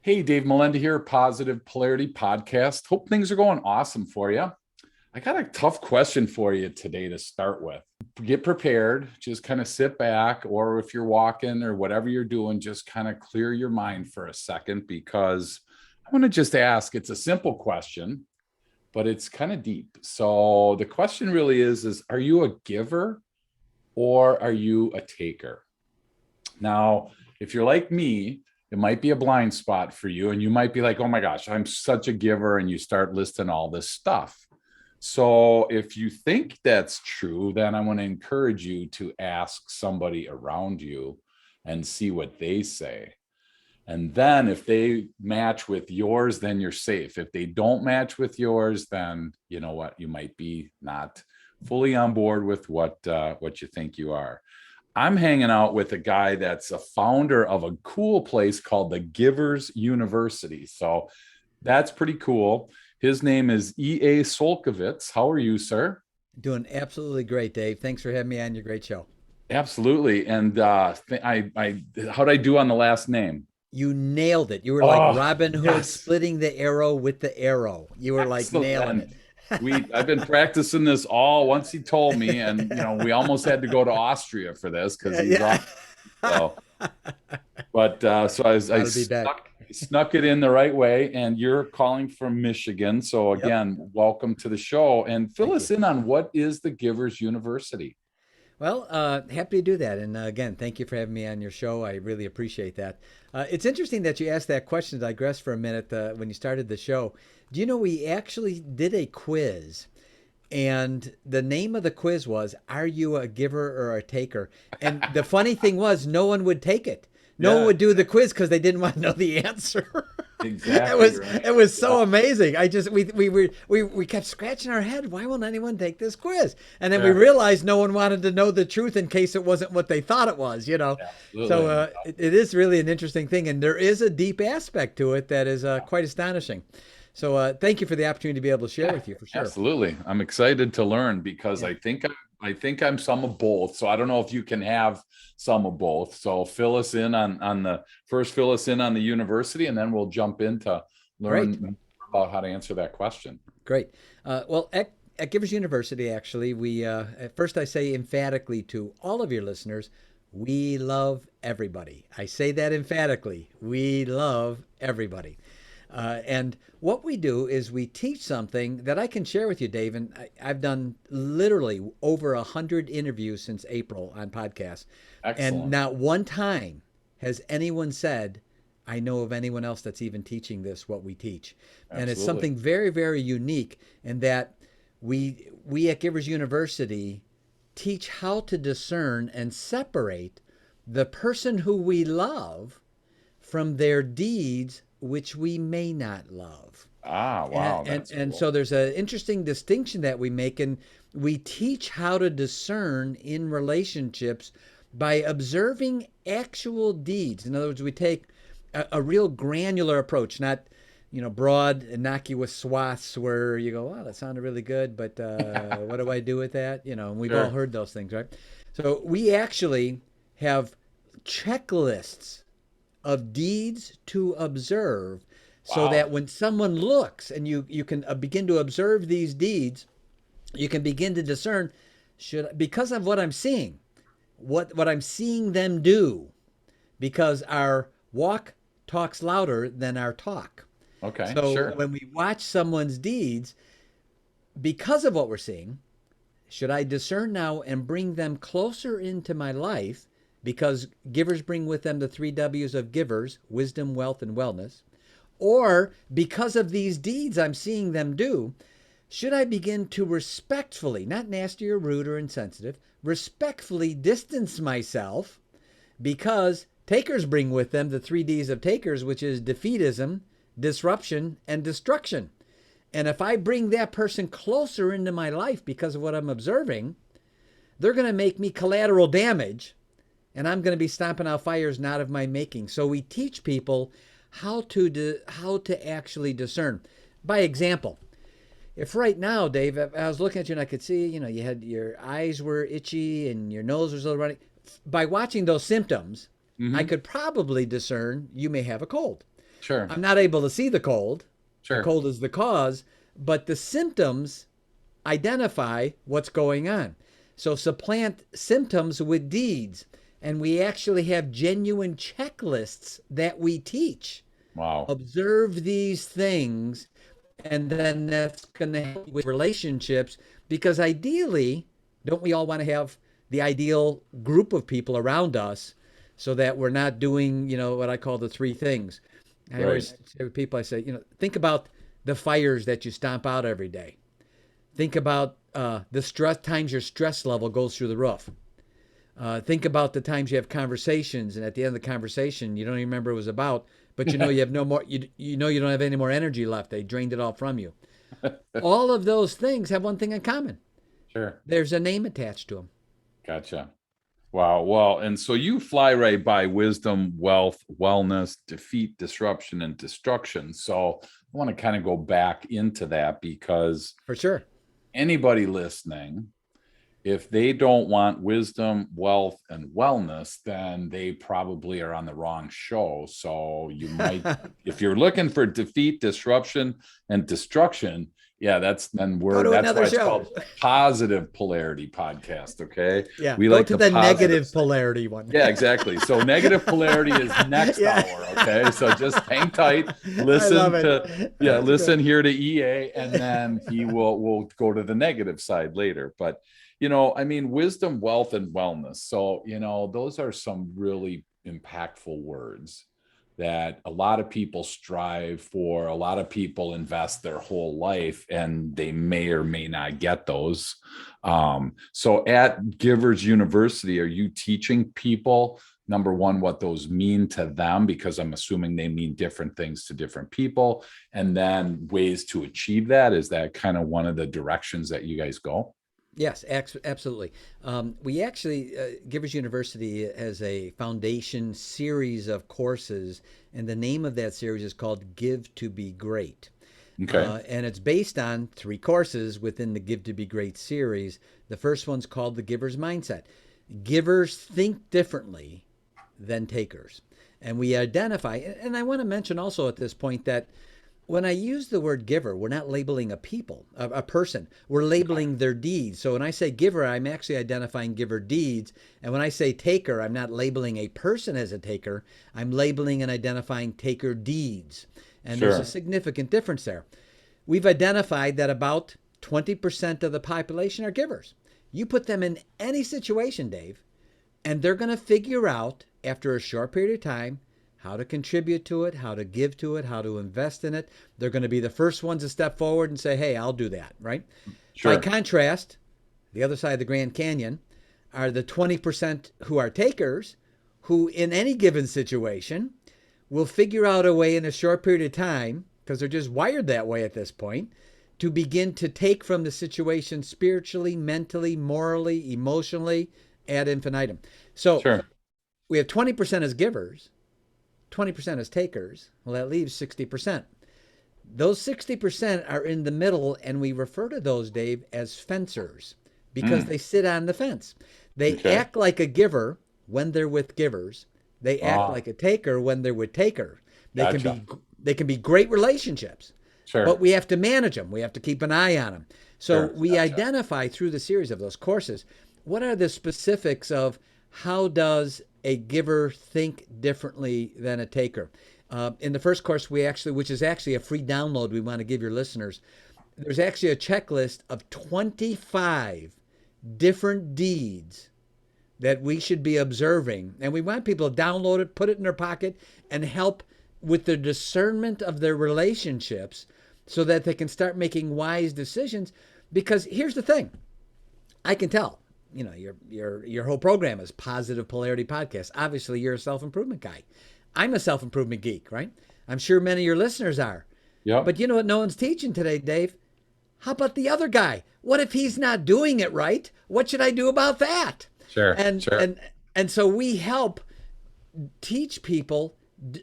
Hey, Dave Molenda here, Positive Polarity Podcast. Hope things are going awesome for you. I got a tough question for you today to start with. Get prepared, just kind of sit back, or if you're walking or whatever you're doing, just kind of clear your mind for a second because I want to just ask. It's a simple question, but it's kind of deep. So the question really is are you a giver or are you a taker? Now, if you're like me, it might be a blind spot for you, and you might be like, oh my gosh, I'm such a giver, and you start listing all this stuff. So, if you think that's true, then I want to encourage you to ask somebody around you and see what they say. And then, if they match with yours, then you're safe. If they don't match with yours, then you know what, you might be not fully on board with what you think you are. I'm hanging out with a guy that's a founder of a cool place called the Givers University. So that's pretty cool. His name is E.A. Csolkovits. How are you, sir? Doing absolutely great, Dave. Thanks for having me on your great show. Absolutely. And how'd I do on the last name? You nailed it. You were like Oh, Robin Hood yes. splitting the arrow with the arrow. You were like nailing Excellent. it. I've been practicing this all once he told me, and we almost had to go to Austria for this because Yeah, he's yeah. on. So But so I Proud to be back. snuck it in the right way. And you're calling from Michigan. So Yep. again, welcome to the show. And fill Thank us you. in on what is the Givers University? Well, happy to do that. And again, thank you for having me on your show. I really appreciate that. It's interesting that you asked that question. To digress for a minute when you started the show. Do you know we actually did a quiz? And the name of the quiz was, Are you a giver or a taker? And the funny thing was, no one would take it. No one Yeah, would do the quiz because they didn't want to know the answer. it exactly was right. it was Yeah, so amazing. I just we kept scratching our head. Why won't anyone take this quiz? And then we yeah, realized no one wanted to know the truth in case it wasn't what they thought it was. So absolutely. it is really an interesting thing, and there is a deep aspect to it that is quite astonishing. So thank you for the opportunity to be able to share Yeah, with you for sure. absolutely. I'm excited to learn because Yeah. I think I'm some of both. So I don't know if you can have some of both. So fill us in on the university, and then we'll jump into Great. learn about how to answer that question. Great. Well, at Givers University, actually, we at first I say emphatically to all of your listeners, we love everybody. I say that emphatically. We love everybody. And what we do is we teach something that I can share with you, Dave. And I've done literally over 100 interviews since April on podcasts. And Excellent. not one time has anyone said, I know of anyone else that's even teaching this, what we teach. And it's Absolutely. something very, very unique in that we at Givers University teach how to discern and separate the person who we love from their deeds which we may not love. Ah, And, wow, and, that's and cool. so there's an interesting distinction that we make, and we teach how to discern in relationships by observing actual deeds. In other words, we take a real granular approach, not broad, innocuous swaths where you go, "Wow, that sounded really good," but what do I do with that? And we've all Sure. heard those things, right? So we actually have checklists of deeds to observe so that Wow. when someone looks and you can begin to observe these deeds, you can begin to discern, should, because of what I'm seeing, what I'm seeing them do, because our walk talks louder than our talk. Okay, So sure. when we watch someone's deeds, because of what we're seeing, should I discern now and bring them closer into my life? Because givers bring with them the three W's of givers: wisdom, wealth, and wellness. Or because of these deeds I'm seeing them do, should I begin to respectfully, not nasty or rude or insensitive, respectfully distance myself because takers bring with them the three D's of takers, which is defeatism, disruption, and destruction. And if I bring that person closer into my life because of what I'm observing, they're going to make me collateral damage, and I'm going to be stomping out fires not of my making. So we teach people how to actually discern. By example, if right now, Dave, if I was looking at you and I could see, you had your eyes were itchy and your nose was a little running. By watching those symptoms, I Hmm. could probably discern you may have a cold. Sure. I'm not able to see the cold. The Sure. cold is the cause, but the symptoms identify what's going on. So supplant symptoms with deeds. And we actually have genuine checklists that we teach. Wow. Observe these things, and then that's going to help with relationships, because ideally, don't we all want to have the ideal group of people around us so that we're not doing, what I call the three things. I Right. always say with people, I say, think about the fires that you stomp out every day. Think about the stress times your stress level goes through the roof. Think about the times you have conversations, and at the end of the conversation, you don't even remember what it was about, but you have no more. You don't have any more energy left. They drained it all from you. All of those things have one thing in common. Sure. There's a name attached to them. Gotcha. Wow. Well, and so you fly right by wisdom, wealth, wellness, defeat, disruption, and destruction. So I want to kind of go back into that, because For sure. anybody listening, if they don't want wisdom, wealth, and wellness, then they probably are on the wrong show. So you might, if you're looking for defeat, disruption, and destruction, yeah, that's why it's show. called Positive Polarity Podcast. Okay. Yeah. We Go like to the the positive negative side. polarity one. Yeah, exactly. So negative polarity is next Yeah. hour. Okay. So just hang tight. Listen love it. to, That's listen good. here to EA, and then we'll go to the negative side later. But, wisdom, wealth, and wellness. So, those are some really impactful words that a lot of people strive for. A lot of people invest their whole life, and they may or may not get those. So at Givers University, are you teaching people, number one, what those mean to them? Because I'm assuming they mean different things to different people, and then ways to achieve that. Is that kind of one of the directions that you guys go? Yes, absolutely. We actually, Givers University has a foundation series of courses, and the name of that series is called Give to Be Great. Okay. And it's based on three courses within the Give to Be Great series. The first one's called The Giver's Mindset. Givers think differently than takers. And we identify, and I want to mention also at this point that when I use the word giver, we're not labeling a person. We're labeling their deeds. So when I say giver, I'm actually identifying giver deeds. And when I say taker, I'm not labeling a person as a taker. I'm labeling and identifying taker deeds. And there's Sure. a significant difference there. We've identified that about 20% of the population are givers. You put them in any situation, Dave, and they're going to figure out after a short period of time how to contribute to it, how to give to it, how to invest in it. They're going to be the first ones to step forward and say, hey, I'll do that, right? Sure. By contrast, the other side of the Grand Canyon are the 20% who are takers, who in any given situation will figure out a way in a short period of time, because they're just wired that way at this point, to begin to take from the situation spiritually, mentally, morally, emotionally, ad infinitum. So Sure. we have 20% as givers, 20% as takers. Well, that leaves 60%. Those 60% are in the middle, and we refer to those, Dave, as fencers, because they sit on the fence. They Okay. act like a giver when they're with givers. They act Ah, like a taker when they're with takers. gotcha. They can be great relationships, Sure. but we have to manage them. We have to keep an eye on them. So Sure. we Gotcha. identify through the series of those courses what are the specifics of how does a giver think differently than a taker. In the first course, which is actually a free download we want to give your listeners, there's actually a checklist of 25 different deeds that we should be observing. And we want people to download it, put it in their pocket, and help with the discernment of their relationships so that they can start making wise decisions. Because here's the thing, I can tell, your whole program is Positive Polarity Podcast. Obviously, you're a self-improvement guy. I'm a self-improvement geek, right? I'm sure many of your listeners are. Yep. But you know what no one's teaching today, Dave? How about the other guy? What if he's not doing it right? What should I do about that? Sure. And Sure. and so we help teach people,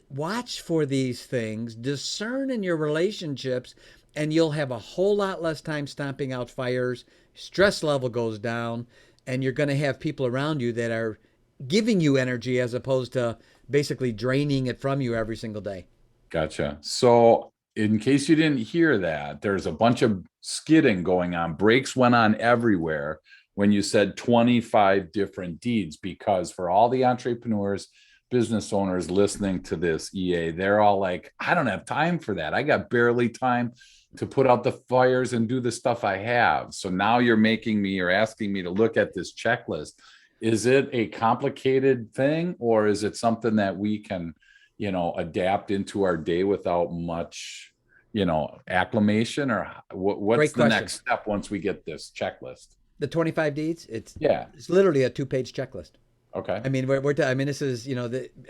watch for these things, discern in your relationships, and you'll have a whole lot less time stomping out fires. Stress level goes down, and you're going to have people around you that are giving you energy as opposed to basically draining it from you every single day. Gotcha. So, in case you didn't hear that, there's a bunch of skidding going on. Brakes went on everywhere when you said 25 different deeds, because for all the entrepreneurs, business owners listening to this, EA, they're all like, I don't have time for that. I got barely time to put out the fires and do the stuff I have. So now you're asking me to look at this checklist. Is it a complicated thing, or is it something that we can adapt into our day without much, acclimation? Or what's Great the question. next step once we get this checklist? The 25 deeds, Yeah. it's literally a 2-page checklist. Okay. I mean, this is,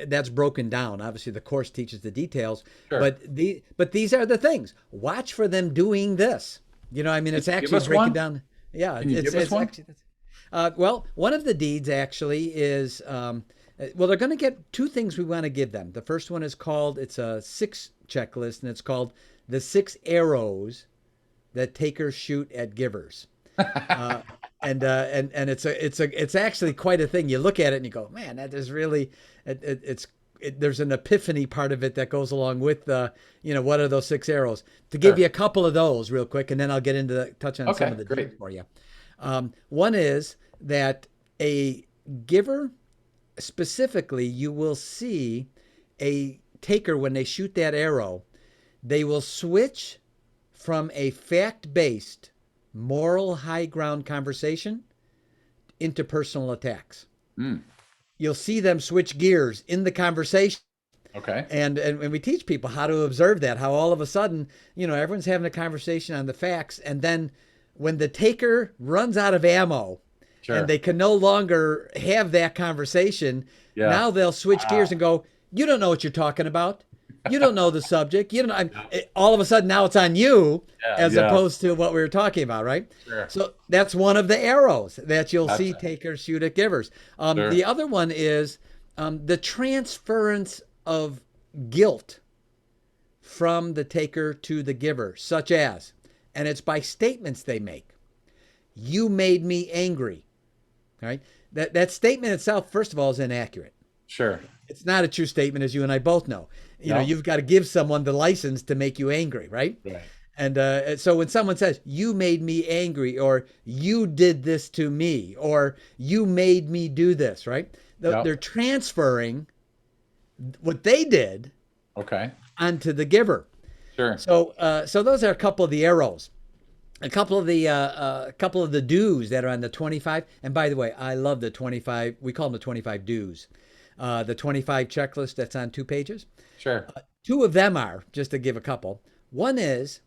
that's broken down. Obviously, the course teaches the details, Sure. but these are the things. Watch for them doing this. It's Give actually us breaking one. down. Yeah, Can you give us it's one? actually. Well, one of the deeds actually is, well, they're going to get two things we want to give them. The first one is called, it's a 6 checklist, and it's called the 6 arrows that takers shoot at givers. Uh, and it's actually quite a thing. You look at it and you go, man, that is really there's an epiphany part of it that goes along with the what are those 6 arrows? To give Sure. you a couple of those real quick, and then I'll get into touch on some Okay, of the great. deeds for you. One is that a giver, specifically, you will see a taker when they shoot that arrow, they will switch from a fact-based moral high ground conversation into personal attacks. Mm, You'll see them switch gears in the conversation. okay. And we teach people how to observe that, how all of a sudden, everyone's having a conversation on the facts. And then when the taker runs out of ammo and Sure. they can no longer have that conversation, Yeah. now they'll switch gears and go, you don't know what you're talking about. You don't know the subject. You don't know. All of a sudden now it's on you Yeah. as Yeah. opposed to what we were talking about, right? Sure. So that's one of the arrows that you'll see Gotcha. takers shoot at givers. Sure. The other one is the transference of guilt from the taker to the giver, such as, and it's by statements they make. You made me angry. Right? That statement itself, first of all, is inaccurate. Sure. It's not a true statement, as you and I both know. No. You've got to give someone the license to make you angry, right? Right. And so when someone says, you made me angry, or you did this to me, or you made me do this, right? Yep. They're transferring what they did Okay. onto the giver. Sure. So those are a couple of the arrows. A couple of the do's that are on the 25. And by the way, I love the 25. We call them the 25 do's. The 25 checklist that's on 2 pages. Sure. 2 of them are, just to give a couple. One is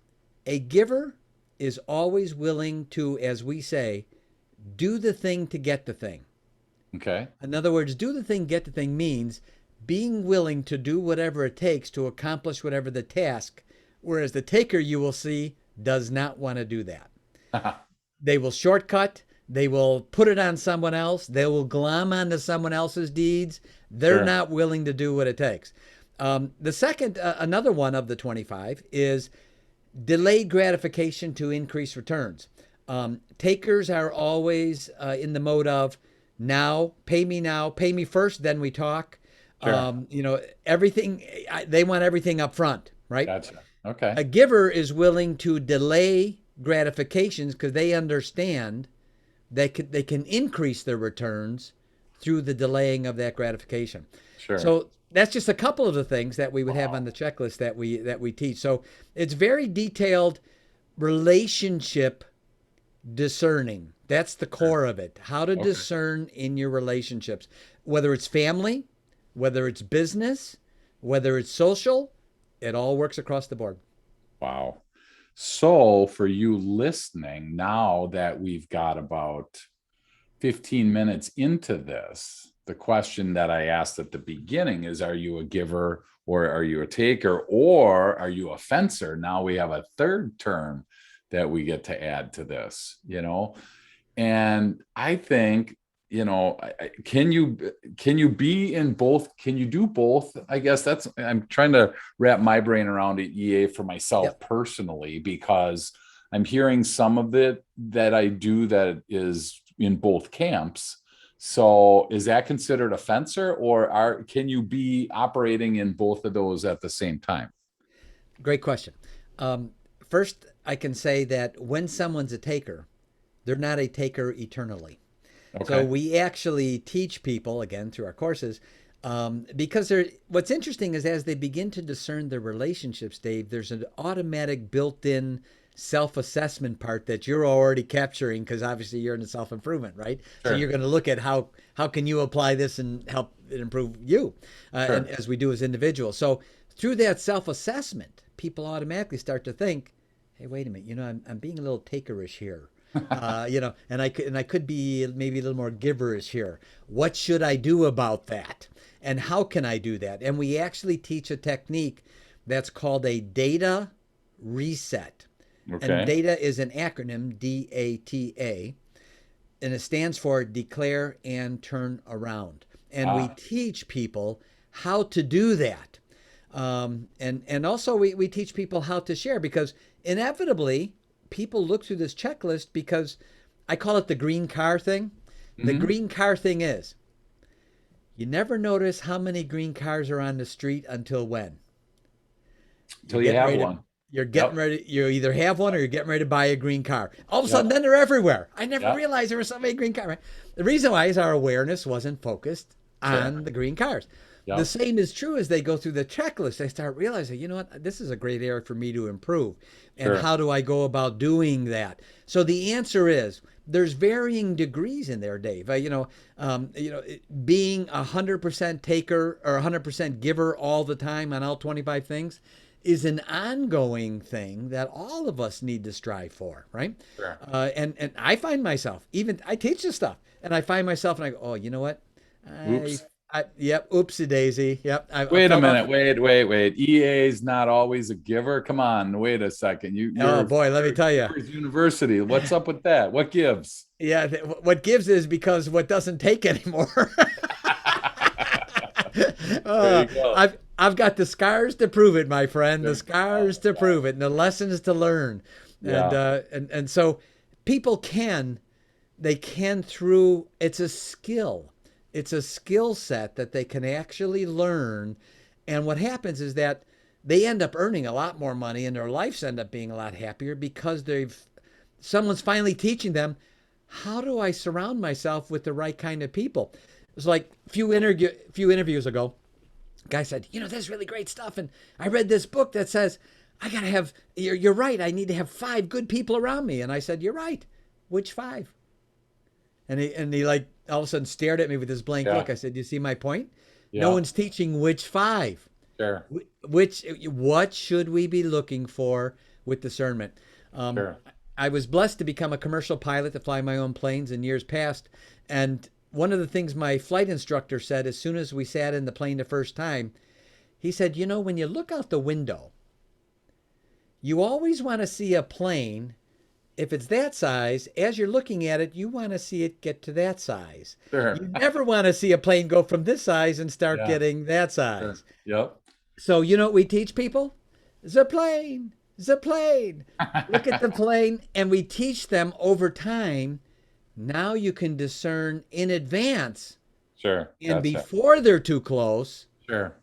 a giver is always willing to, as we say, do the thing to get the thing. Okay. In other words, do the thing, get the thing means being willing to do whatever it takes to accomplish whatever the task, whereas the taker, you will see, does not want to do that. They will shortcut. They will put it on someone else. They will glom onto someone else's deeds. They're Sure. not willing to do what it takes. The second, another one of the 25 is delayed gratification to increase returns. Takers are always in the mode of now, pay me first, then we talk. Sure. Everything, they want everything up front, right? Gotcha. Okay. A giver is willing to delay gratifications because they understand they can increase their returns through the delaying of that gratification. Sure. So that's just a couple of the things that we would have on the checklist that we teach. So it's very detailed relationship discerning. That's the core of it. How to discern in your relationships, whether it's family, whether it's business, whether it's social, it all works across the board. Wow. So for you listening, now that we've got about 15 minutes into this, the question that I asked at the beginning is, are you a giver or are you a taker or are you a fencer? Now we have a third term that we get to add to this, and I think, can you be in both? Can you do both? I guess I'm trying to wrap my brain around it, EA, for myself personally, because I'm hearing some of it that I do that is in both camps. So is that considered a fencer, or can you be operating in both of those at the same time? Great question. Um, First, I can say that when someone's a taker, they're not a taker eternally. So Okay. we actually teach people, again, through our courses, because what's interesting is as they begin to discern their relationships, Dave, there's an automatic built-in self-assessment part that you're already capturing because obviously you're in the self-improvement, right? So you're Sure. going to look at how can you apply this and help it improve you, and Sure. as we do as individuals. So through that self-assessment, people automatically start to think, hey, wait a minute, I'm being a little takerish here. And I could be maybe a little more giverish here. What should I do about that? And how can I do that? And we actually teach a technique that's called a data reset. And Okay. data is an acronym, DATA, and it stands for declare and turn around. And we Ah, teach people how to do that. And also we teach people how to share because inevitably people look through this checklist because I call it the green car thing. The mm-hmm. green car thing is you never notice how many green cars are on the street until when? You're Till you getting have ready to one. you're getting Yep. ready you either have one or you're getting ready to buy a green car. All of a sudden Yep. then they're everywhere. I never Yep. realized there were so many green cars. Right? The reason why is our awareness wasn't focused Sure. on the green cars. The Yep. same is true as they go through the checklist. They start realizing, you know what, this is a great area for me to improve. And Sure. how do I go about doing that? So the answer is there's varying degrees in there, Dave. Being 100% taker or 100% giver all the time on all 25 things is an ongoing thing that all of us need to strive for, right? Sure. And I find myself, even I teach this stuff, and I find myself, and I go, oh, you know what? I, Oops. yep, oopsie daisy. Yep, I Wait a fell off. minute. Wait. EA's not always a giver. Come on. Wait a second. Oh boy, let me You're tell you. Givers University. What's up with that? What gives? Yeah, what gives is because what doesn't take anymore. There you go. I've got the scars to prove it, my friend. The There- scars Oh to my prove gosh. it, and the lessons to learn. And Yeah. so people they can through it's a skill. It's a skill set that they can actually learn. And what happens is that they end up earning a lot more money and their lives end up being a lot happier because someone's finally teaching them how do I surround myself with the right kind of people. It was like few interviews ago, a guy said, this is really great stuff, and I read this book that says I gotta have. You're right. I need to have 5 good people around me, and I said, you're right. Which 5? And he like all of a sudden stared at me with this blank Yeah. look. I said, "You see my point? No Yeah. one's teaching which 5. Sure. What should we be looking for with discernment?" Um, Sure. I was blessed to become a commercial pilot to fly my own planes in years past, and one of the things my flight instructor said as soon as we sat in the plane the first time, he said, when you look out the window, you always want to see a plane. If it's that size, as you're looking at it, you want to see it get to that size. Sure. You never want to see a plane go from this size and start Yeah. getting that Sure. size. Yep. So, you know what we teach people? The plane, the plane. Look at the plane. And we teach them over time. Now you can discern in advance Sure. and Gotcha. before they're too close, Sure.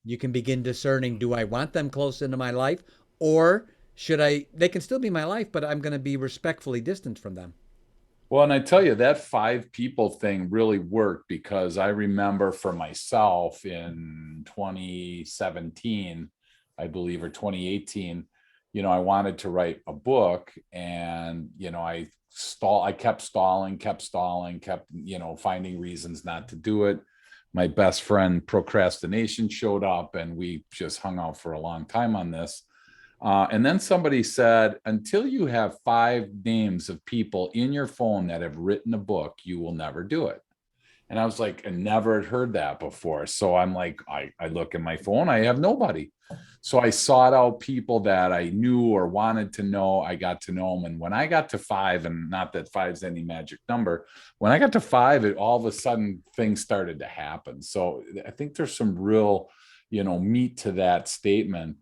you can begin discerning, do I want them close into my life, or they can still be my life, but I'm going to be respectfully distant from them. Well, and I tell you, that 5 people thing really worked because I remember for myself in 2017, I believe, or 2018, I wanted to write a book and, I kept stalling, finding reasons not to do it. My best friend procrastination showed up and we just hung out for a long time on this. And then somebody said, until you have 5 names of people in your phone that have written a book, you will never do it. And I was like, I never had heard that before. So I'm like, I look at my phone, I have nobody. So I sought out people that I knew or wanted to know. I got to know them. And when I got to 5, and not that 5's any magic number, when I got to 5, it all of a sudden things started to happen. So I think there's some real, meat to that statement,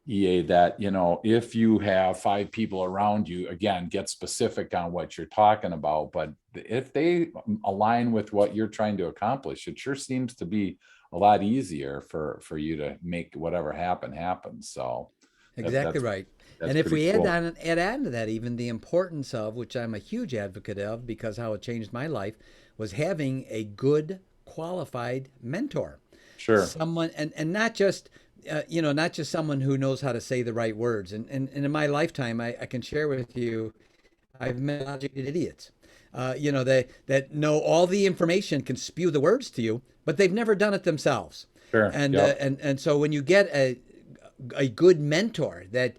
EA, that, if you have 5 people around you, again, get specific on what you're talking about. But if they align with what you're trying to accomplish, it sure seems to be a lot easier for you to make whatever happen. So Exactly right. That's And if pretty we cool. add on to that, even the importance of, which I'm a huge advocate of because how it changed my life, was having a good, qualified mentor. Sure. Someone, and not just, not just someone who knows how to say the right words. And in my lifetime, I can share with you, I've met logical idiots. That know all the information, can spew the words to you, but they've never done it themselves. Sure. Yep. And so when you get a good mentor that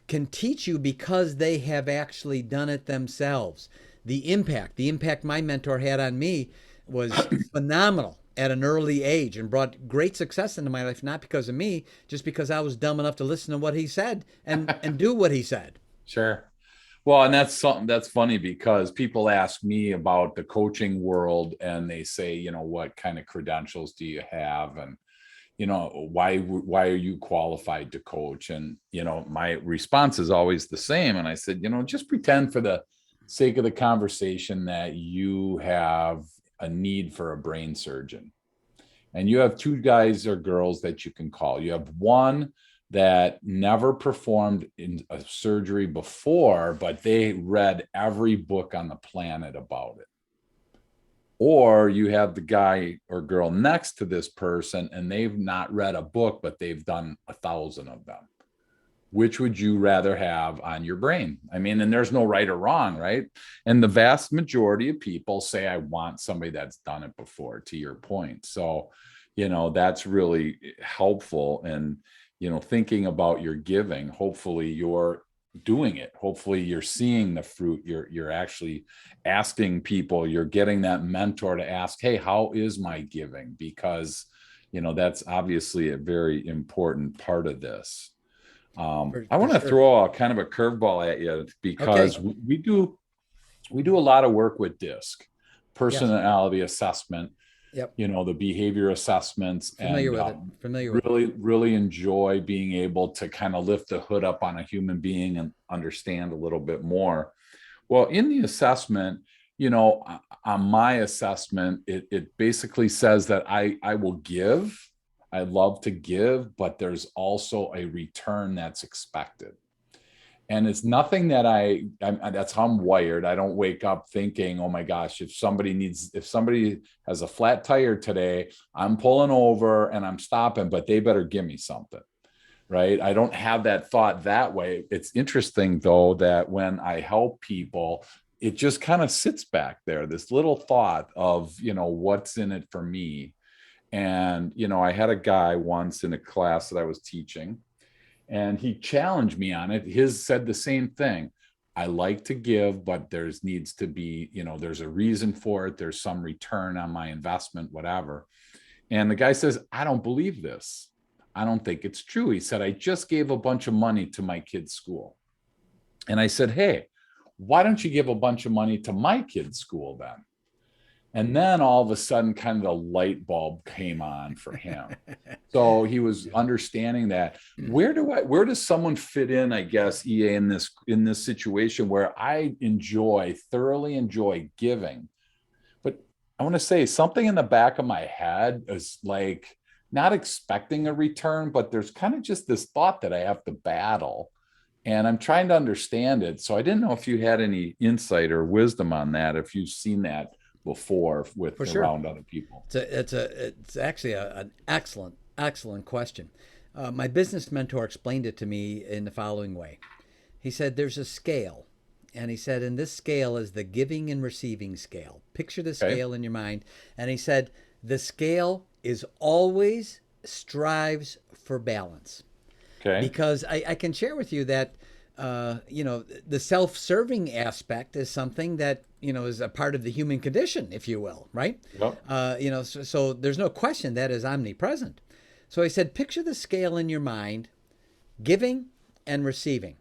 can teach you because they have actually done it themselves, the impact my mentor had on me was phenomenal at an early age and brought great success into my life, not because of me, just because I was dumb enough to listen to what he said and do what he said. Sure. Well, and that's something that's funny because people ask me about the coaching world and they say, what kind of credentials do you have? And, why are you qualified to coach? And, my response is always the same. And I said, just pretend for the sake of the conversation that you have a need for a brain surgeon. And you have two guys or girls that you can call. You have one that never performed in a surgery before, but they read every book on the planet about it. Or you have the guy or girl next to this person and they've not read a book, but they've done 1,000 of them. Which would you rather have on your brain? I mean, and there's no right or wrong, right? And the vast majority of people say, I want somebody that's done it before, to your point. So, that's really helpful. And, thinking about your giving, hopefully you're doing it. Hopefully you're seeing the fruit. You're actually asking people, you're getting that mentor to ask, hey, how is my giving? Because, that's obviously a very important part of this. I want to Sure. throw a kind of a curveball at you because Okay. we do a lot of work with DISC, Yes. personality assessment, Yep. the behavior assessments, Familiar and with it. Familiar with it. really enjoy being able to kind of lift the hood up on a human being and understand a little bit more. Well, in the assessment, on my assessment, it basically says that I will give. I love to give, but there's also a return that's expected. And it's nothing that that's how I'm wired. I don't wake up thinking, oh my gosh, if somebody has a flat tire today, I'm pulling over and I'm stopping, but they better give me something. Right. I don't have that thought that way. It's interesting, though, that when I help people, it just kind of sits back there, this little thought of, what's in it for me. And, I had a guy once in a class that I was teaching, and he challenged me on it. His said the same thing. I like to give, but there's needs to be, there's a reason for it. There's some return on my investment, whatever. And the guy says, I don't believe this. I don't think it's true. He said, I just gave a bunch of money to my kid's school. And I said, hey, why don't you give a bunch of money to my kid's school then? And then all of a sudden, kind of the light bulb came on for him. So he was understanding that where does someone fit in, I guess, EA, in this situation where I thoroughly enjoy giving. But I want to say something in the back of my head is like not expecting a return, but there's kind of just this thought that I have to battle. And I'm trying to understand it. So I didn't know if you had any insight or wisdom on that, if you've seen that before with For sure. around other people. It's actually an excellent question. My business mentor explained it to me in the following way. He said there's a scale, and he said, and this scale is the giving and receiving scale. Picture the scale in your mind. And he said the scale is always strives for balance. Okay. Because I can share with you that the self-serving aspect is something that is a part of the human condition, if you will, right? Yep. So there's no question that is omnipresent. So he said, picture the scale in your mind, giving and receiving.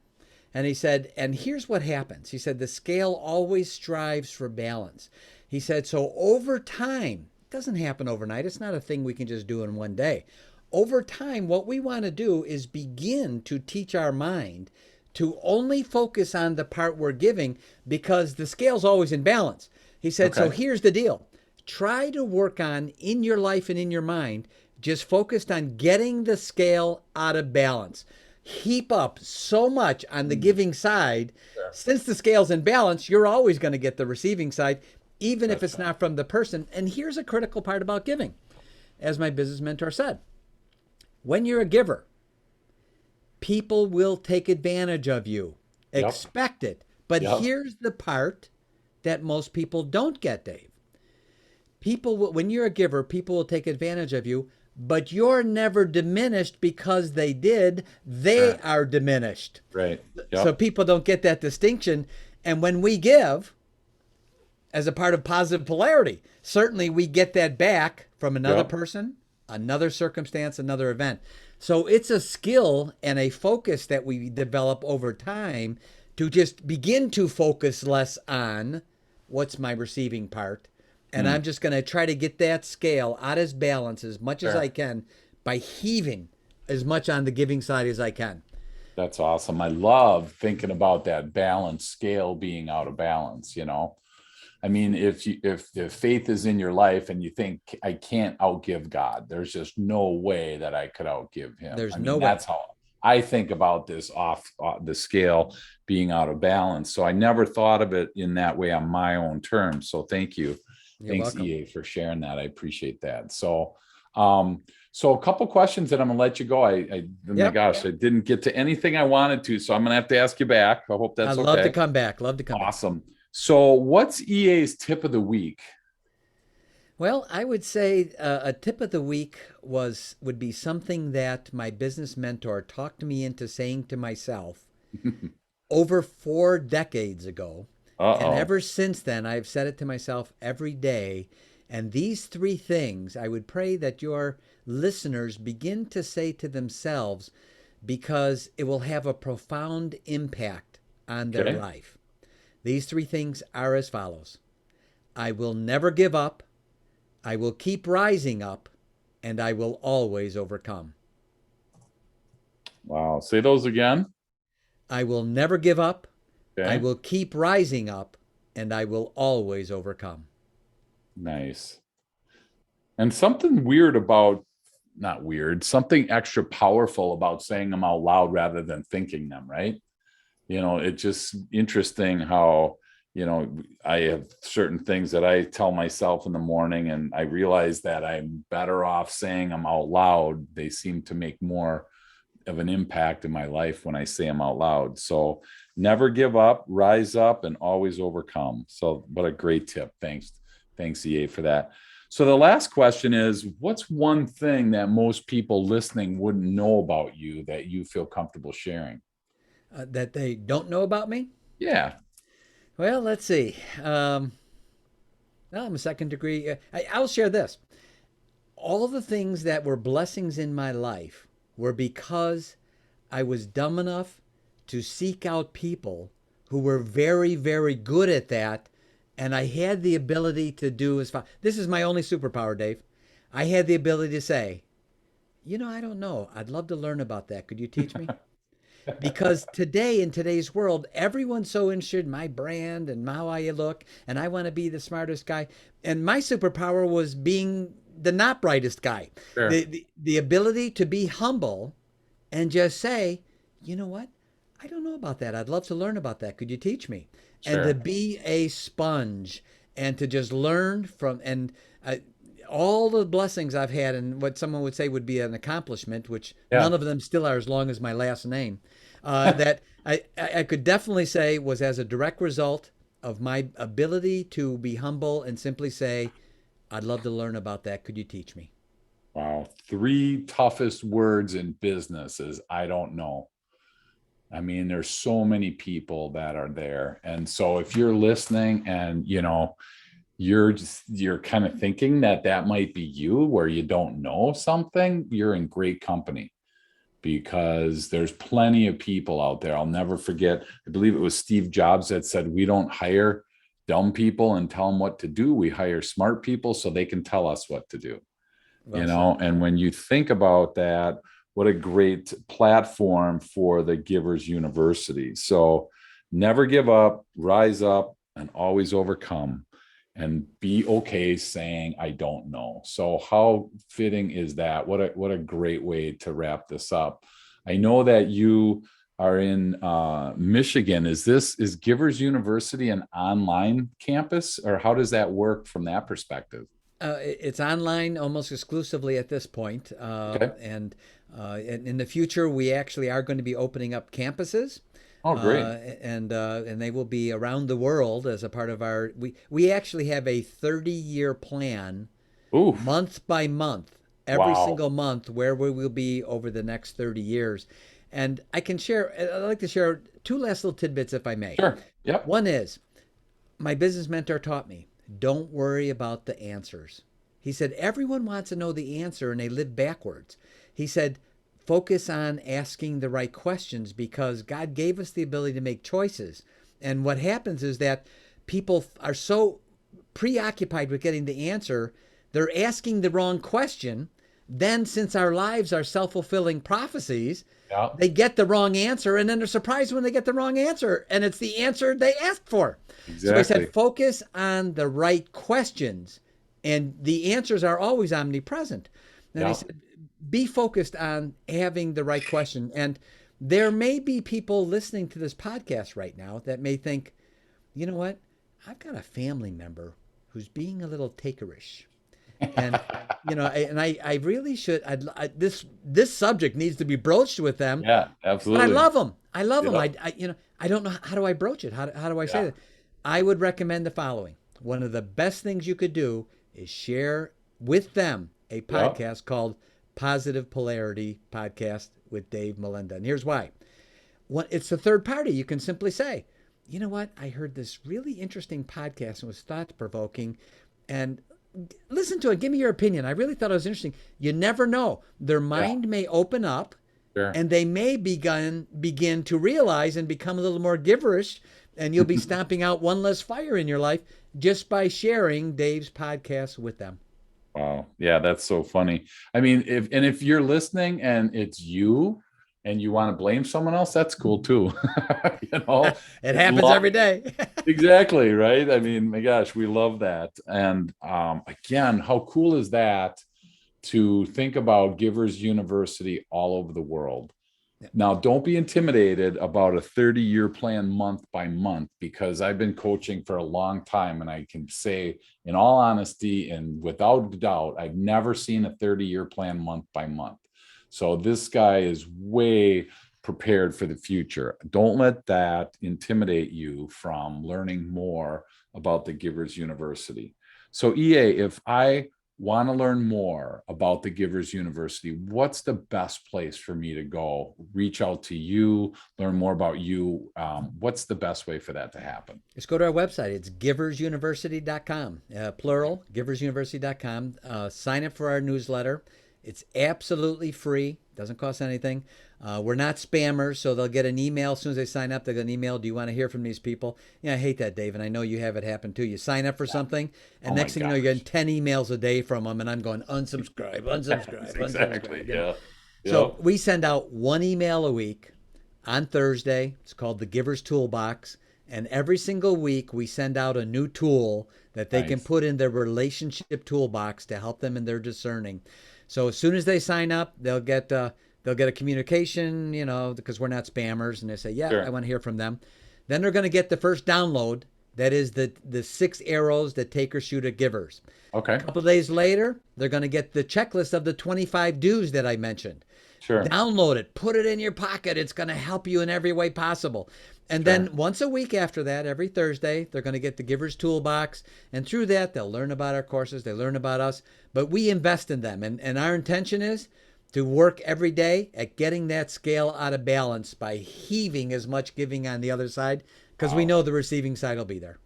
And he said, and here's what happens. He said, the scale always strives for balance. He said, so over time, it doesn't happen overnight. It's not a thing we can just do in one day. Over time, what we want to do is begin to teach our mind to only focus on the part we're giving because the scale's always in balance. He said, so here's the deal. Try to work on, in your life and in your mind, just focused on getting the scale out of balance. heap up so much on the Mm, giving side, sure. since the scale's in balance, you're always going to get the receiving side, even if That's it's not from the person. And here's a critical part about giving. As my business mentor said, when you're a giver, people will take advantage of you. Yep. Expect it. But Yep. here's the part that most people don't get, Dave. People will, when you're a giver, people will take advantage of you, but you're never diminished because they did. They Sure. are diminished. Right. So Yep. people don't get that distinction. And when we give, as a part of positive polarity, certainly we get that back from another Yep. person, another circumstance, another event. So it's a skill and a focus that we develop over time to just begin to focus less on what's my receiving part. And Hmm. I'm just going to try to get that scale out of balance as much as I Sure. can by heaving as much on the giving side as I can. That's awesome. I love thinking about that balance scale being out of balance, you know. I mean, if faith is in your life and you think I can't outgive God, there's just no way that I could outgive him. There's I no mean, way. that's how I think about this off the scale being out of balance. So I never thought of it in that way on my own terms. So thank you. You're Thanks, welcome. EA, for sharing that. I appreciate that. So a couple questions that I'm gonna let you go. Oh my Yep. gosh, I didn't get to anything I wanted to, so I'm gonna have to ask you back. I hope I'd that's love to okay. come back. Love to come back. Awesome. So what's EA's tip of the week? Well, I would say a tip of the week would be something that my business mentor talked me into saying to myself over 4 decades ago. And Uh-oh. ever since then, I've said it to myself every day. And these three things, I would pray that your listeners begin to say to themselves because it will have a profound impact on their Okay. life. These three things are as follows: I will never give up, I will keep rising up, and I will always overcome. Wow. Say those again. I will never give up, I Okay. will keep rising up, and I will always overcome. Nice. And something weird about, not weird, something extra powerful about saying them out loud rather than thinking them, right? You know, it's just interesting how, you know, I have certain things that I tell myself in the morning, and I realize that I'm better off saying them out loud. They seem to make more of an impact in my life when I say them out loud. So never give up, rise up, and always overcome. So what a great tip. Thanks. Thanks, EA, for that. So the last question is, what's one thing that most people listening wouldn't know about you that you feel comfortable sharing? That they don't know about me? Yeah. Well, let's see. Well, I'm a second degree. I'll share this. All the things that were blessings in my life were because I was dumb enough to seek out people who were very, very good at that. And I had the ability to do as far. This is my only superpower, Dave. I had the ability to say, I don't know. I'd love to learn about that. Could you teach me? Because today, in today's world, everyone's so interested in my brand and how I look, and I want to be the smartest guy. And my superpower was being the not brightest guy. Sure. The ability to be humble and just say, you know what? I don't know about that. I'd love to learn about that. Could you teach me? And to Sure. be a sponge and to just learn from, and all the blessings I've had, and what someone would say would be an accomplishment, which none Yeah. of them still are as long as my last name, that I could definitely say was as a direct result of my ability to be humble and simply say, I'd love to learn about that. Could you teach me? Wow. Three toughest words in business is I don't know. I mean, there's so many people that are there. And so if you're listening and, you're kind of thinking that that might be you where you don't know something, you're in great company because there's plenty of people out there. I'll never forget, I believe it was Steve Jobs that said, we don't hire dumb people and tell them what to do. We hire smart people so they can tell us what to do. Well said. And when you think about that, what a great platform for the Givers University. So never give up, rise up, and always overcome, and be okay saying I don't know. So how fitting is that? What a great way to wrap this up. I know that you are in Michigan. Is Givers University an online campus, or how does that work from that perspective? It's online almost exclusively at this point. Okay. And in the future, we actually are going to be opening up campuses. Oh, great. And they will be around the world as a part of our. We actually have a 30-year plan, Oof. month by month, every Wow. single month, where we will be over the next 30 years. And I'd like to share two last little tidbits, if I may. Sure. Yep. One is, my business mentor taught me, don't worry about the answers. He said, everyone wants to know the answer and they live backwards. He said, focus on asking the right questions because God gave us the ability to make choices. And what happens is that people are so preoccupied with getting the answer, they're asking the wrong question. Then, since our lives are self fulfilling prophecies, Yeah. they get the wrong answer and then they're surprised when they get the wrong answer and it's the answer they asked for. So I said, Exactly. focus on the right questions and the answers are always omnipresent. And he Yeah. said, be focused on having the right question. And there may be people listening to this podcast right now that may think, you know what? I've got a family member who's being a little takerish. And I really should. This subject needs to be broached with them, Yeah. but I Absolutely. love them. I love them. Yep. I don't know how do I broach it. How do I say Yeah. that? I would recommend the following. One of the best things you could do is share with them a Yep. podcast called Positive Polarity Podcast with Dave Molenda. And here's why. It's a third party. You can simply say, you know what? I heard this really interesting podcast and was thought provoking, and listen to it. Give me your opinion. I really thought it was interesting. You never know. Their Yeah. mind may open up Sure. and they may begin to realize and become a little more giverish, and you'll be stomping out one less fire in your life just by sharing Dave's podcast with them. Wow. Yeah, that's so funny. I mean, if you're listening and it's you and you want to blame someone else, that's cool too. You know, It happens love every day. exactly, right? I mean, my gosh, we love that. And again, how cool is that to think about Givers University all over the world? Now, don't be intimidated about a 30-year plan month by month, because I've been coaching for a long time. And I can say, in all honesty and without a doubt, I've never seen a 30-year plan month by month. So this guy is way prepared for the future. Don't let that intimidate you from learning more about the Givers University. So, EA, if I want to learn more about the Givers University, what's the best place for me to go? Reach out to you, learn more about you. What's the best way for that to happen? Just go to our website. It's giversuniversity.com, plural, giversuniversity.com. Sign up for our newsletter. It's absolutely free, doesn't cost anything. We're not spammers, so they'll get an email as soon as they sign up. They'll get an email. Do you want to hear from these people? Yeah, I hate that, Dave, and I know you have it happen too. You sign up for something, and Oh my next thing you know, you're getting gosh. 10 emails a day from them, and I'm going, unsubscribe, unsubscribe, Exactly. unsubscribe. Yeah. So Yep. we send out one email a week on Thursday. It's called the Giver's Toolbox. And every single week, we send out a new tool that they can Nice. put in their relationship toolbox to help them in their discerning. So as soon as they sign up, they'll get a communication, because we're not spammers, and they say, "Yeah, I Sure. want to hear from them." Then they're going to get the first download. That is the 6 arrows that take or shoot at givers. A Okay. couple of days later, they're going to get the checklist of the 25 do's that I mentioned. Sure. Download it, put it in your pocket. It's going to help you in every way possible. And Sure. then once a week after that, every Thursday, they're going to get the Giver's Toolbox. And through that, they'll learn about our courses, they learn about us, but we invest in them. And our intention is to work every day at getting that scale out of balance by heaving as much giving on the other side, because we Wow. know the receiving side will be there.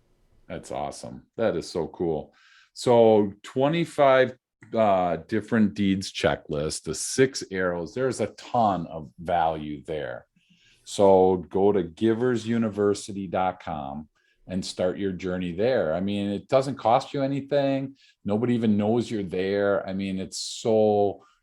That's awesome. That is so cool. So 25 different deeds checklist, the 6 arrows, there's a ton of value there. So go to giversuniversity.com and start your journey there. I mean, it doesn't cost you anything. Nobody even knows you're there. I mean, it's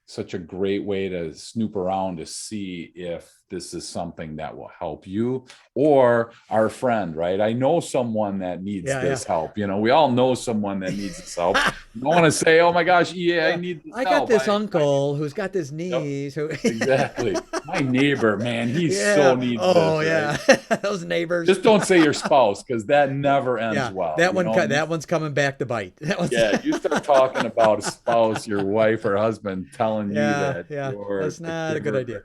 such a great way to snoop around to see if this is something that will help you or our friend, right? I know someone that needs this help. We all know someone that needs this help. You don't want to say, oh my gosh, I need this I got help. this uncle who's got this niece. Exactly. My neighbor, man, he Yeah. so needs Oh, this. yeah. Right? Those neighbors. Just don't say your spouse, because that never ends well. That one's coming back to bite. You start talking about a spouse, your wife or husband telling you that you're that's not a good idea.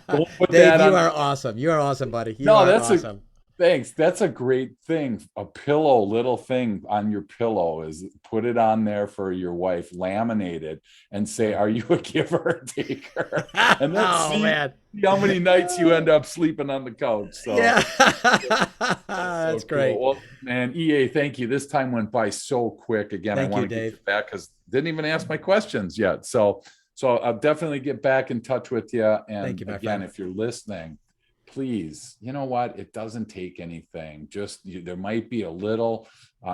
Don't put Dave, that you are awesome. You are awesome, buddy. You No, are that's awesome. Thanks. That's a great thing. A little thing on your pillow is put it on there for your wife, laminate it, and say, "Are you a giver or taker?" And let's see how many nights you end up sleeping on the couch. So that's great. Well, man, EA, thank you. This time went by so quick. Again, I want to get you back because didn't even ask my questions yet. So I'll definitely get back in touch with you. And thank you, my again, friend. if you're listening, please, you know what? It doesn't take anything. Just there might be a little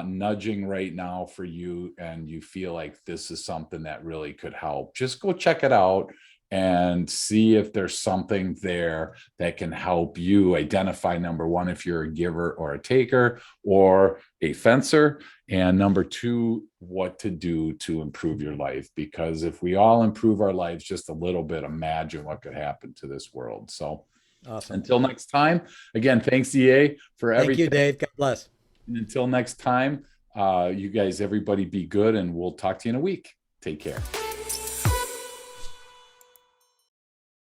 nudging right now for you, and you feel like this is something that really could help. Just go check it out and see if there's something there that can help you identify, number one, if you're a giver or a taker or a fencer, and number two, what to do to improve your life. Because if we all improve our lives just a little bit, imagine what could happen to this world. So awesome. Until next time, again, thanks, EA, for everything. Thank you, Dave. God bless. And until next time, you guys, everybody be good, and we'll talk to you in a week. Take care.